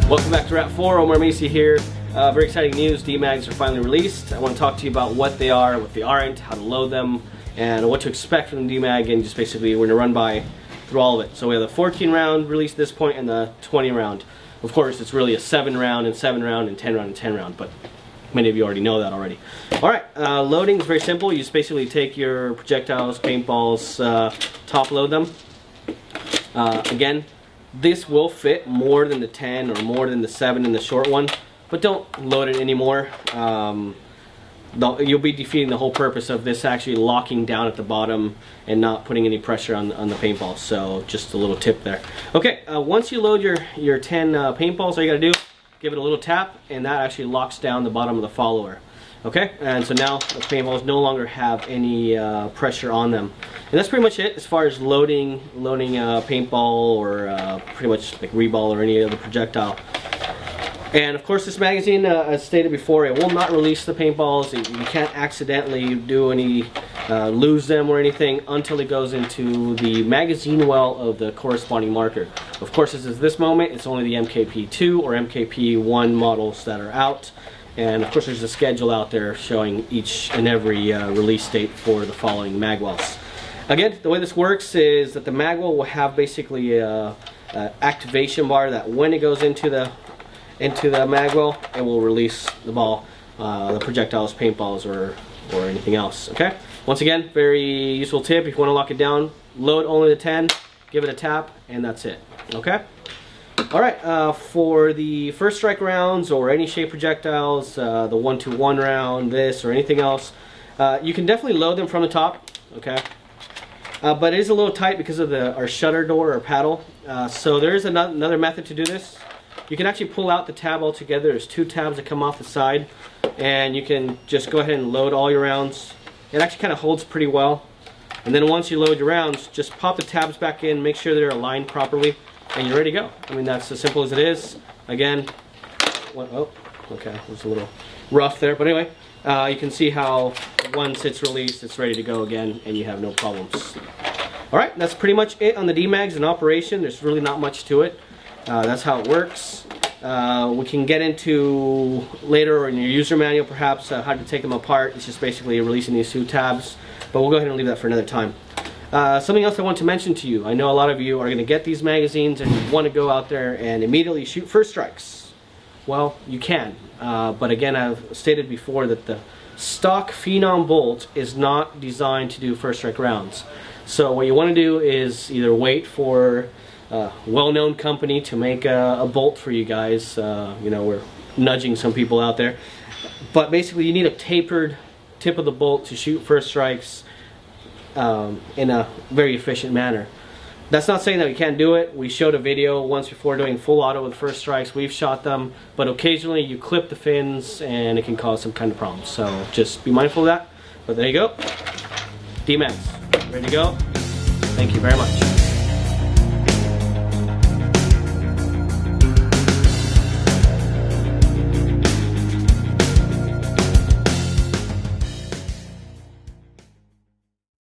Welcome back to Wrap 4, Omar Macy here. Very exciting news, Dmags are finally released. I want to talk to you about what they are, what they aren't, how to load them, and what to expect from the Dmag, and just basically we're going to run by through all of it. So we have the 14 round release at this point and the 20 round. Of course, it's really a 7 round and 7 round and 10 round and 10 round, but many of you already know that already. Alright, loading is very simple. You just basically take your projectiles, paintballs, top load them. Again, this will fit more than the 10 or more than the 7 in the short one, but don't load it anymore. You'll be defeating the whole purpose of this actually locking down at the bottom and not putting any pressure on the paintball. So just a little tip there. Okay, once you load your 10 paintballs, all you gotta do, give it a little tap, and that actually locks down the bottom of the follower. Okay, and so now the paintballs no longer have any pressure on them. And that's pretty much it as far as loading paintball or pretty much like reball or any other projectile. And of course this magazine, as stated before, it will not release the paintballs. You can't accidentally do any, lose them or anything until it goes into the magazine well of the corresponding marker. Of course, as of this moment, it's only the MKP2 or MKP1 models that are out. And of course there's a schedule out there showing each and every release date for the following magwells. Again, the way this works is that the magwell will have basically a activation bar that when it goes into the magwell, it will release the ball, the projectiles, paintballs, or anything else. Okay. Once again, very useful tip. If you want to lock it down, load only the 10, give it a tap, and that's it. Okay. Alright, for the first strike rounds or any shape projectiles, the 1-2-1 round, this or anything else, you can definitely load them from the top, okay? But it is a little tight because of our shutter door or paddle. So there is another method to do this. You can actually pull out the tab altogether. There's 2 tabs that come off the side, and you can just go ahead and load all your rounds. It actually kind of holds pretty well. And then once you load your rounds, just pop the tabs back in, make sure they're aligned properly, and you're ready to go. I mean, that's as simple as it is. Again, oh, okay, it was a little rough there, but anyway, you can see how once it's released, it's ready to go again, and you have no problems. Alright, that's pretty much it on the Dmags in operation. There's really not much to it. That's how it works. We can get into later or in your user manual perhaps how to take them apart. It's just basically releasing these 2 tabs, but we'll go ahead and leave that for another time. Something else I want to mention to you. I know a lot of you are going to get these magazines and want to go out there and immediately shoot first strikes. Well, you can, but again, I've stated before that the stock Phenom bolt is not designed to do first strike rounds. So what you want to do is either wait for a well-known company to make a bolt for you guys. You know, we're nudging some people out there, but basically you need a tapered tip of the bolt to shoot first strikes in a very efficient manner. That's not saying that we can't do it. We showed a video once before doing full auto with first strikes. We've shot them, but occasionally you clip the fins and it can cause some kind of problems. So just be mindful of that. But there you go. Dmags, ready to go. Thank you very much.